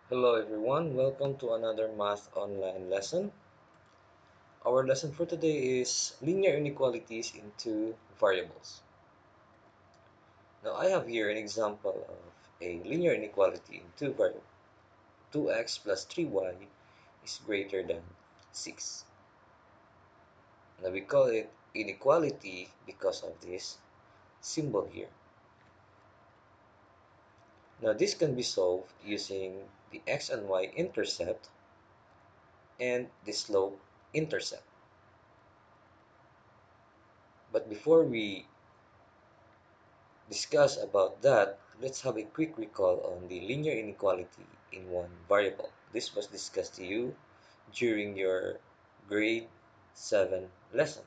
Hello everyone, welcome to another math online lesson. Our lesson for today is linear inequalities in two variables. Now I have here an example of a linear inequality in two variables. 2x plus 3y is greater than 6. Now we call it inequality because of this symbol here. Now this can be solved using the x and y intercept and the slope intercept. But before we discuss about that, let's have a quick recall on the linear inequality in one variable. This was discussed to you during your grade 7 lesson.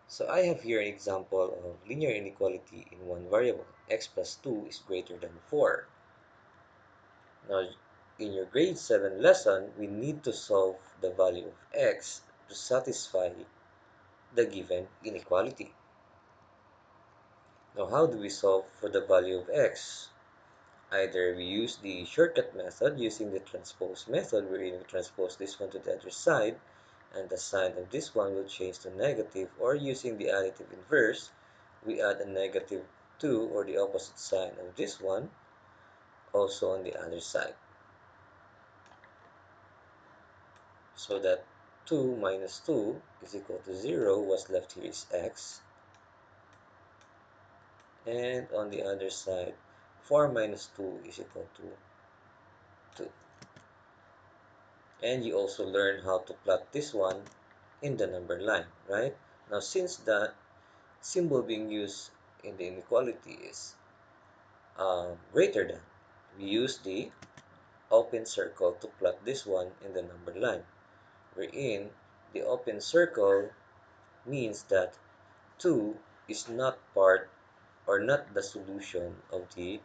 So I have here an example of linear inequality in one variable. X plus 2 is greater than 4. Now, in your grade 7 lesson, we need to solve the value of x to satisfy the given inequality. Now, how do we solve for the value of x? Either we use the shortcut method using the transpose method, wherein we transpose this one to the other side, and the sign of this one will change to negative, or using the additive inverse, we add a negative 2 or the opposite sign of this one also on the other side. So that 2 minus 2 is equal to 0, what's left here is x, and on the other side 4 minus 2 is equal to 2. And you also learn how to plot this one in the number line, right? Now, since the symbol being used in the inequality is greater than, we use the open circle to plot this one in the number line, wherein the open circle means that 2 is not part or not the solution of the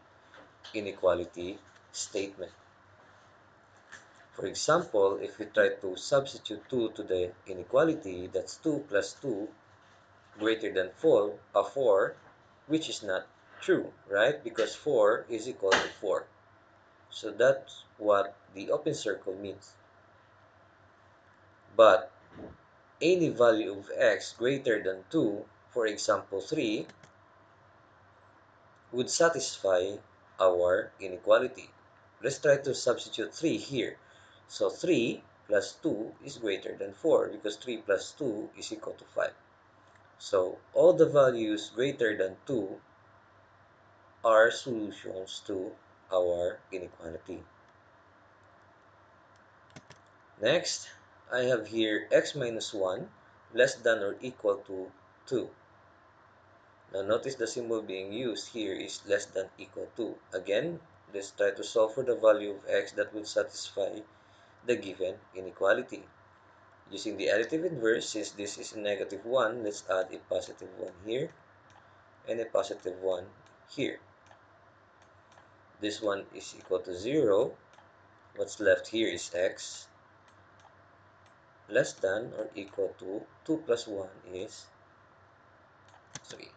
inequality statement. For example, if we try to substitute 2 to the inequality, that's 2 plus 2 greater than 4, which is not true, right? Because 4 is equal to 4. So that's what the open circle means. But any value of x greater than 2, for example 3, would satisfy our inequality. Let's try to substitute 3 here. So 3 plus 2 is greater than 4 because 3 plus 2 is equal to 5. So all the values greater than 2 are solutions to our inequality. Next, I have here x minus 1 less than or equal to 2. Now notice the symbol being used here is less than equal to. Again, let's try to solve for the value of x that would satisfy the given inequality. Using the additive inverse, since this is a negative 1, let's add a positive 1 here and a positive 1 here. This one is equal to 0. What's left here is x less than or equal to 2 plus 1 is 3.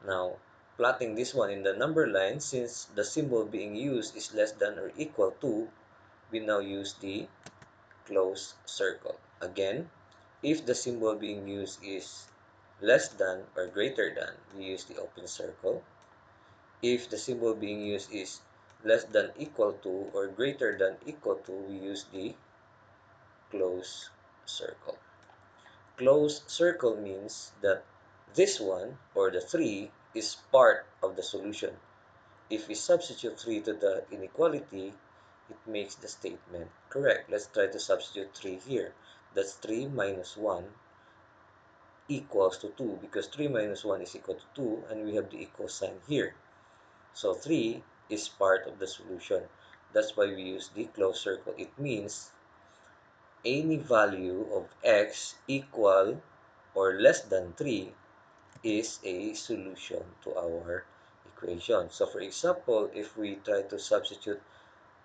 Now, plotting this one in the number line, since the symbol being used is less than or equal to, we now use the closed circle. Again, if the symbol being used is less than or greater than, we use the open circle. If the symbol being used is less than equal to or greater than equal to, we use the closed circle. Closed circle means that this one, or the 3, is part of the solution. If we substitute 3 to the inequality, it makes the statement correct. Let's try to substitute 3 here. That's 3 minus 1 equals to 2 because 3 minus 1 is equal to 2 and we have the equal sign here. So 3 is part of the solution. That's why we use the closed circle. It means any value of x equal or less than 3 is a solution to our equation. So for example, if we try to substitute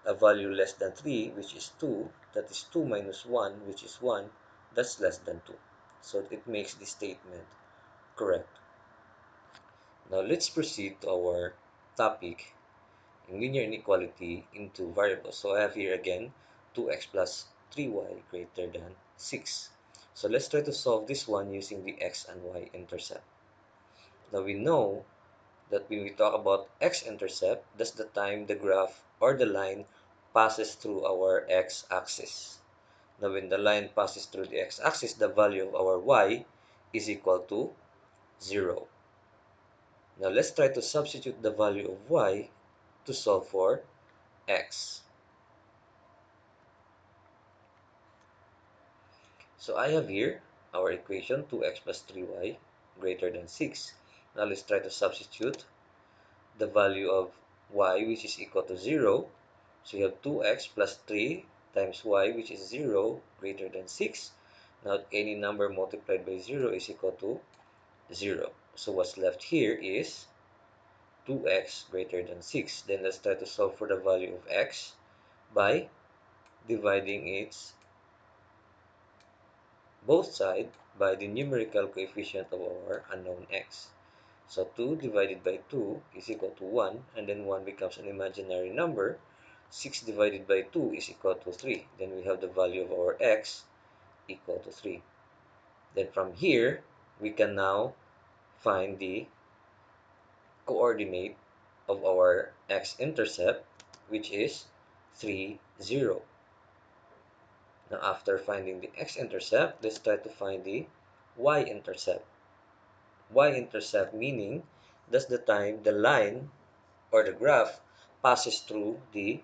a value less than 3, which is 2, that is 2 minus 1, which is 1, that's less than 2. So it makes the statement correct. Now let's proceed to our topic in linear inequality into variables. So I have here again 2x plus 3y greater than 6. So let's try to solve this one using the x and y intercept. Now we know that when we talk about x-intercept, that's the time the graph or the line passes through our x-axis. Now when the line passes through the x-axis, the value of our y is equal to 0. Now let's try to substitute the value of y to solve for x. So I have here our equation 2x plus 3y greater than 6. Now let's try to substitute the value of y, which is equal to 0. So you have 2x plus 3 times y, which is 0, greater than 6. Now any number multiplied by 0 is equal to 0. So what's left here is 2x greater than 6. Then let's try to solve for the value of x by dividing its both sides by the numerical coefficient of our unknown x. So 2 divided by 2 is equal to 1, and then 1 becomes an imaginary number. 6 divided by 2 is equal to 3. Then we have the value of our x equal to 3. Then from here, we can now find the coordinate of our x-intercept, which is 3, 0. Now after finding the x-intercept, let's try to find the y-intercept. Y-intercept meaning that's the time the line or the graph passes through the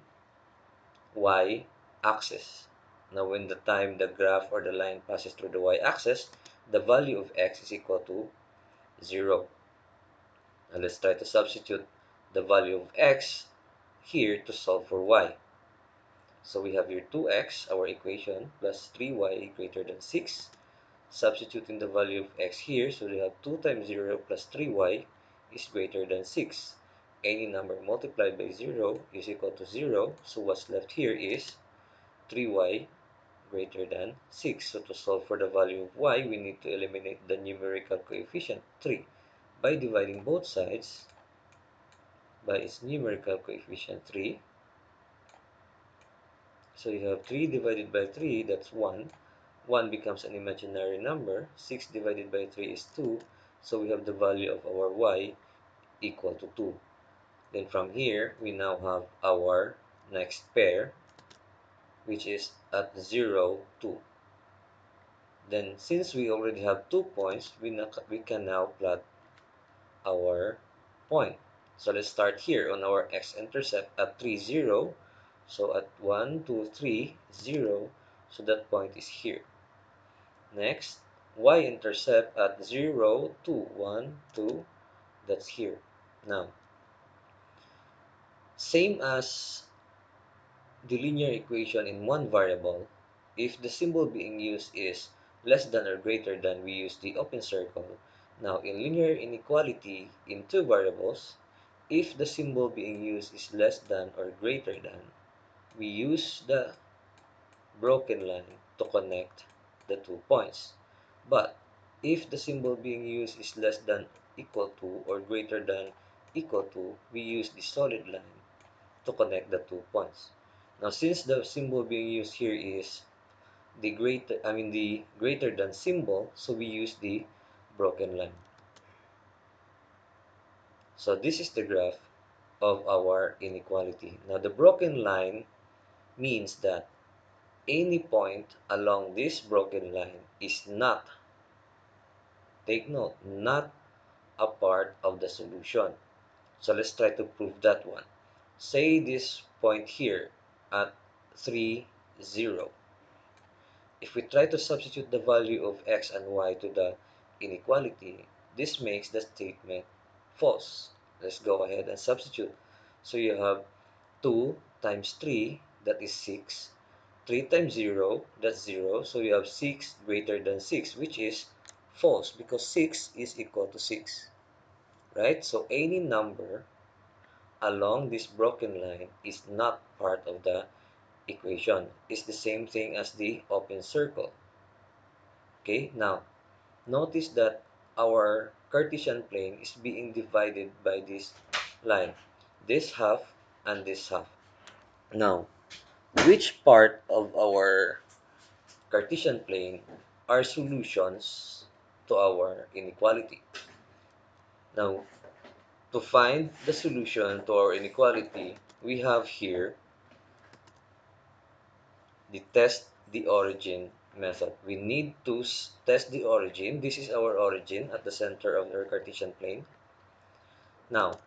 y-axis. Now when the time the graph or the line passes through the y-axis, the value of x is equal to 0. Now let's try to substitute the value of x here to solve for y. So we have here 2x, our equation, plus 3y greater than 6. Substituting the value of x here, so we have 2 times 0 plus 3y is greater than 6. Any number multiplied by 0 is equal to 0, so what's left here is 3y greater than 6. So to solve for the value of y, we need to eliminate the numerical coefficient 3 by dividing both sides by its numerical coefficient 3. So you have 3 divided by 3, that's 1. 1 becomes an imaginary number. 6 divided by 3 is 2. So we have the value of our y equal to 2. Then from here, we now have our next pair, which is at 0, 2. Then since we already have 2 points, we can now plot our point. So let's start here on our x-intercept at 3, 0. So at 1, 2, 3, 0. So that point is here. Next, y-intercept at 0, 2, 1, 2. That's here. Now, same as the linear equation in one variable, if the symbol being used is less than or greater than, we use the open circle. Now, in linear inequality in two variables, if the symbol being used is less than or greater than, we use the broken line to connect the 2 points. But if the symbol being used is less than equal to or greater than equal to, we use the solid line to connect the 2 points. Now since the symbol being used here is the greater than symbol, so we use the broken line. So this is the graph of our inequality. Now the broken line means that any point along this broken line is not, take note, not a part of the solution. So let's try to prove that one. Say this point here at 3, 0. If we try to substitute the value of x and y to the inequality, this makes the statement false. Let's go ahead and substitute. So you have 2 times 3, that is 6. 3 times 0, that's 0. So you have 6 greater than 6, which is false because 6 is equal to 6. Right? So any number along this broken line is not part of the equation. It's the same thing as the open circle. Okay, now notice that our Cartesian plane is being divided by this line. This half and this half. Now, which part of our Cartesian plane are solutions to our inequality? Now, to find the solution to our inequality, we have here the test the origin method. We need to test the origin. This is our origin at the center of our Cartesian plane. Now,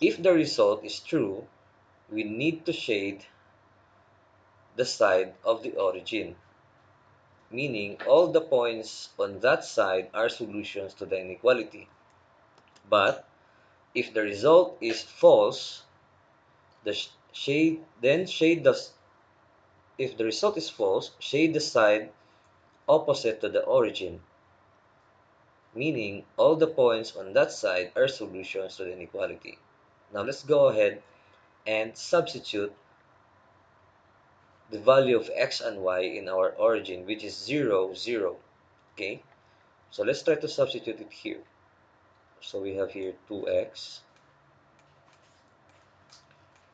if the result is true, we need to shade the side of the origin, meaning all the points on that side are solutions to the inequality. But if the result is false, the shade then shade the if the result is false, shade the side opposite to the origin, meaning all the points on that side are solutions to the inequality. Now let's go ahead and substitute the value of x and y in our origin, which is 0, 0. Okay, so let's try to substitute it here. So we have here 2x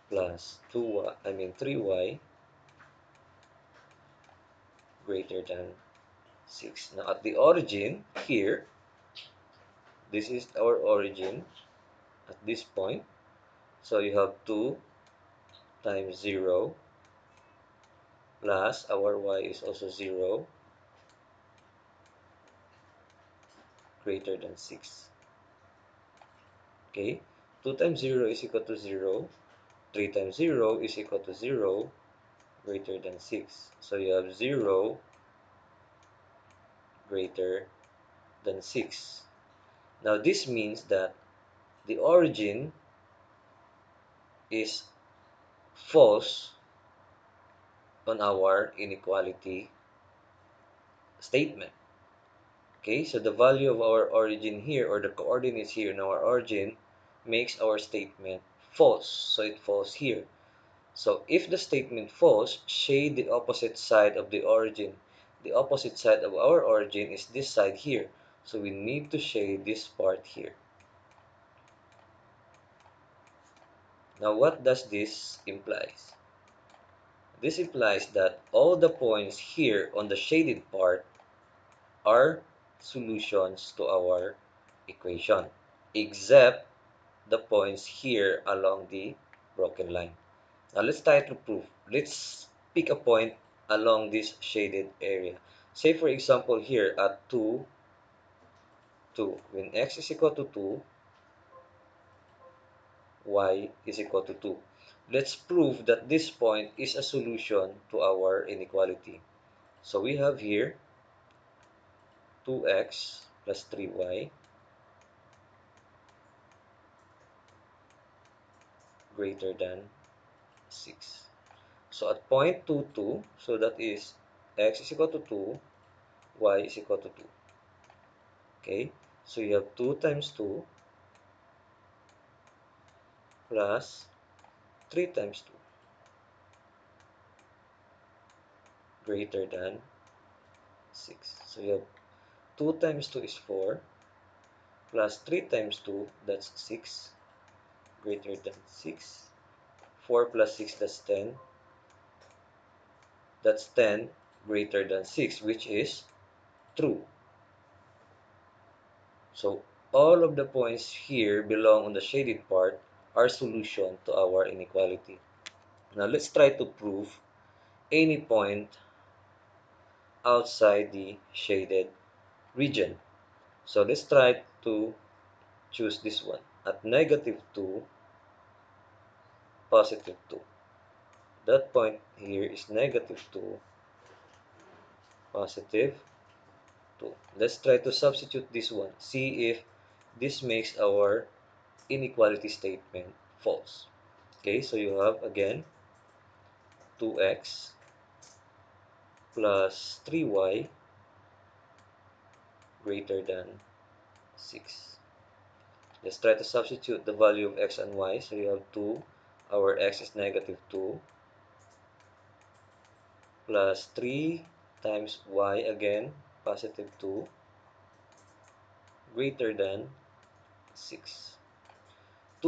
plus 3y greater than 6. Now at the origin here, this is our origin at this point. So you have 2 times 0 plus our y is also 0 greater than 6. Okay, 2 times 0 is equal to 0. 3 times 0 is equal to 0 greater than 6. So you have 0 greater than 6. Now this means that the origin is false on our inequality statement. Okay, so the value of our origin here, or the coordinates here in our origin, makes our statement false. So it falls here. So if the statement falls, shade the opposite side of the origin. The opposite side of our origin is this side here. So we need to shade this part here. Now what does this imply? This implies that all the points here on the shaded part are solutions to our equation, except the points here along the broken line. Now let's try to prove. Let's pick a point along this shaded area. Say for example here at 2, 2. When x is equal to 2, y is equal to 2. Let's prove that this point is a solution to our inequality. So we have here 2x plus 3y greater than 6. So at point 2, 2, so that is x is equal to 2, y is equal to 2. Okay, so you have 2 times 2 plus 3 times 2 greater than 6. So you have 2 times 2 is 4 plus 3 times 2, that's 6 greater than 6. 4 plus 6, that's 10. That's 10 greater than 6, which is true. So all of the points here belong on the shaded part are solution to our inequality. Now let's try to prove any point outside the shaded region. So let's try to choose this one at negative 2, positive 2. That point here is negative 2, positive 2. Let's try to substitute this one. See if this makes our inequality statement false. Okay, so you have again 2x plus 3y greater than 6. Let's try to substitute the value of x and y. So you have 2, our x is negative 2, plus 3 times y again, positive 2, greater than 6.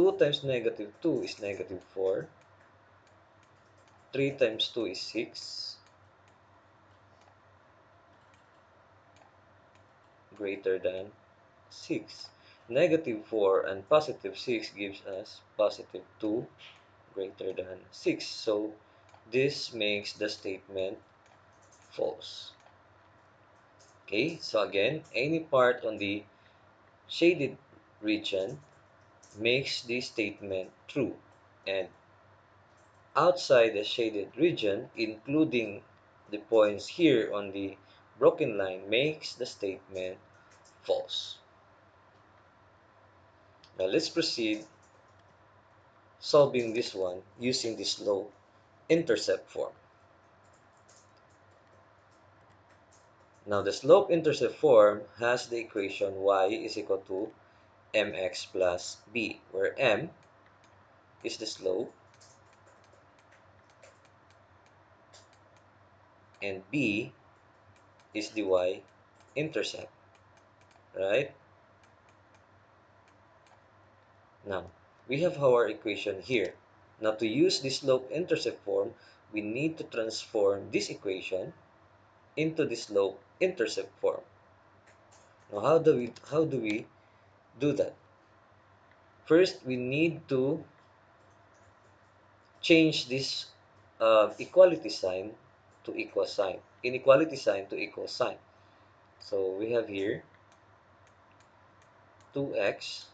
2 times negative 2 is negative 4. 3 times 2 is 6, greater than 6. Negative 4 and positive 6 gives us positive 2 greater than 6. So this makes the statement false. Okay, so again, any part on the shaded region makes this statement true, and outside the shaded region, including the points here on the broken line, makes the statement false. Now let's proceed solving this one using the slope-intercept form. Now the slope-intercept form has the equation y is equal to mx plus b, where m is the slope and b is the y-intercept, right? Now, we have our equation here. Now, to use the slope-intercept form, we need to transform this equation into the slope-intercept form. Now, how do we do that? First, we need to change this equality sign to equal sign, inequality sign to equal sign. So we have here 2x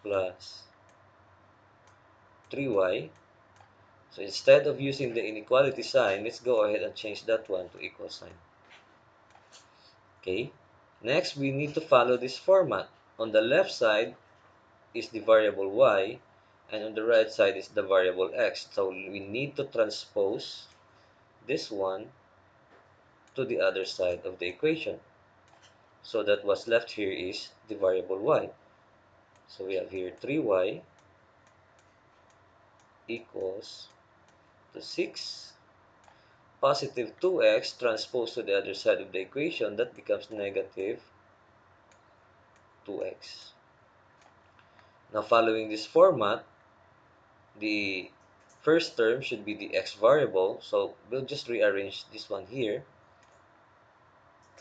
plus 3y. So instead of using the inequality sign, let's go ahead and change that one to equal sign. Okay. Next, we need to follow this format. On the left side is the variable y, and on the right side is the variable x. So we need to transpose this one to the other side of the equation. So that what's left here is the variable y. So we have here 3y equals to 6. Positive 2x transposed to the other side of the equation, that becomes negative 2x. Now following this format, the first term should be the x variable, so we'll just rearrange this one here.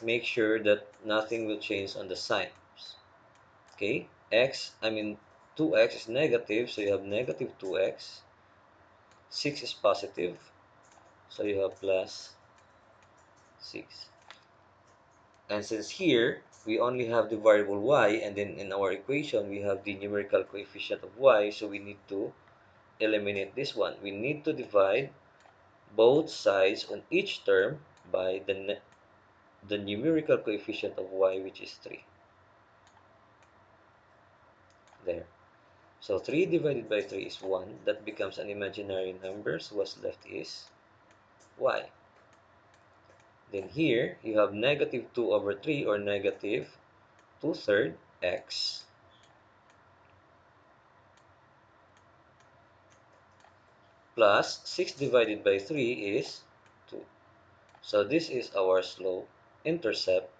Make sure that nothing will change on the signs. Okay, 2x is negative, so you have negative 2x. 6 is positive, so you have plus 6. And since here we only have the variable y, and then in our equation we have the numerical coefficient of y, so we need to eliminate this one. We need to divide both sides on each term by the numerical coefficient of y, which is 3. There. So 3 divided by 3 is 1. That becomes an imaginary number, so what's left is y. Then here, you have negative 2 over 3, or negative 2/3 x plus 6 divided by 3 is 2. So this is our slope-intercept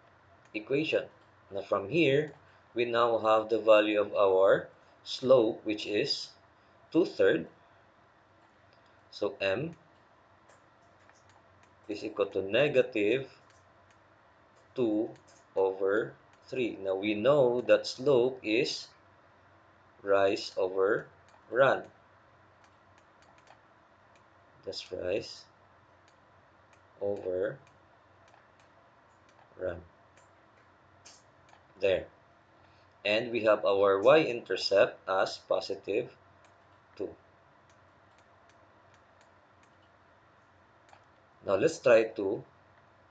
equation. Now from here, we now have the value of our slope, which is 2/3. So m is equal to negative 2 over 3. Now we know that slope is rise over run. That's rise over run. There. And we have our y-intercept as positive 2. Now let's try to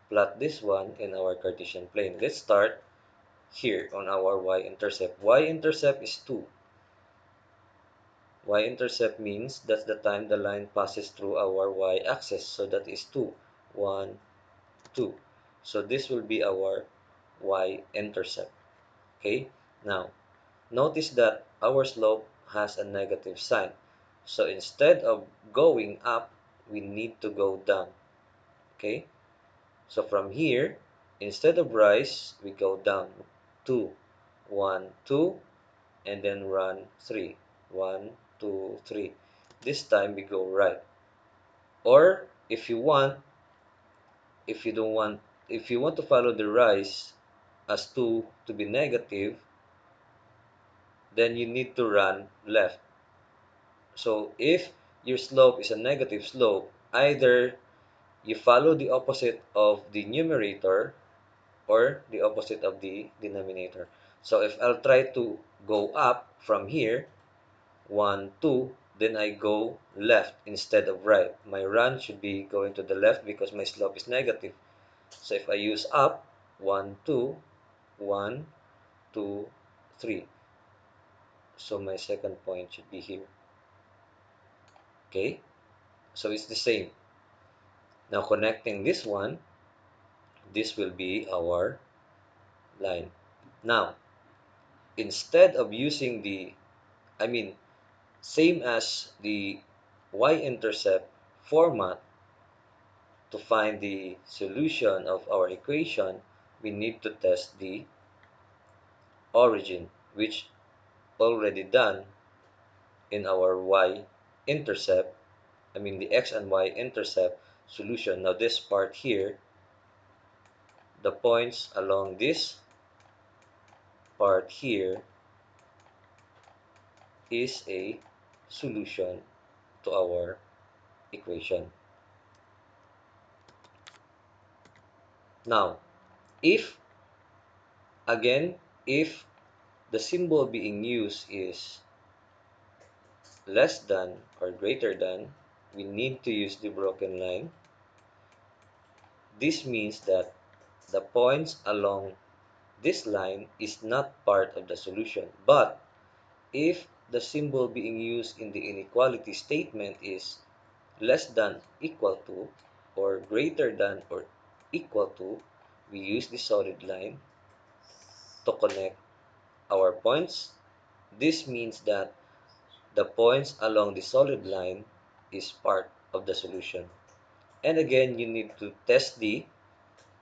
plot this one in our Cartesian plane. Let's start here on our y-intercept. Y-intercept is 2. Y-intercept means that's the time the line passes through our y-axis. So that is 2. 1, 2. So this will be our y-intercept. Okay? Now, notice that our slope has a negative sign. So instead of going up, we need to go down. Okay? So from here, instead of rise, we go down 2, 1, 2, and then run 3. 1, 2, 3. This time we go right. Or if you want, if you don't want, if you want to follow the rise as 2 to be negative, then you need to run left. So if your slope is a negative slope, either you follow the opposite of the numerator or the opposite of the denominator. So if I'll try to go up from here, 1, 2, then I go left instead of right. My run should be going to the left because my slope is negative. So if I use up, 1, 2, 1, 2, 3. So my second point should be here. Okay, so it's the same. Now connecting this one, this will be our line. Now, instead of using the, I mean, same as the y-intercept format to find the solution of our equation, we need to test the origin, which already done in our y-intercept, I mean the x and y-intercept solution. Now this part here, the points along this part here is a solution to our equation. Now, if, again, if the symbol being used is less than or greater than, we need to use the broken line. This means that the points along this line is not part of the solution. But if the symbol being used in the inequality statement is less than equal to or greater than or equal to, we use the solid line to connect our points. This means that the points along the solid line is part of the solution. And again, you need to test the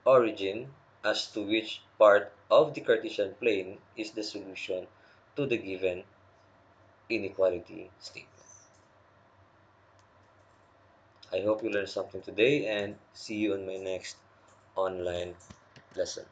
origin as to which part of the Cartesian plane is the solution to the given inequality statement. I hope you learned something today and see you on my next online lesson.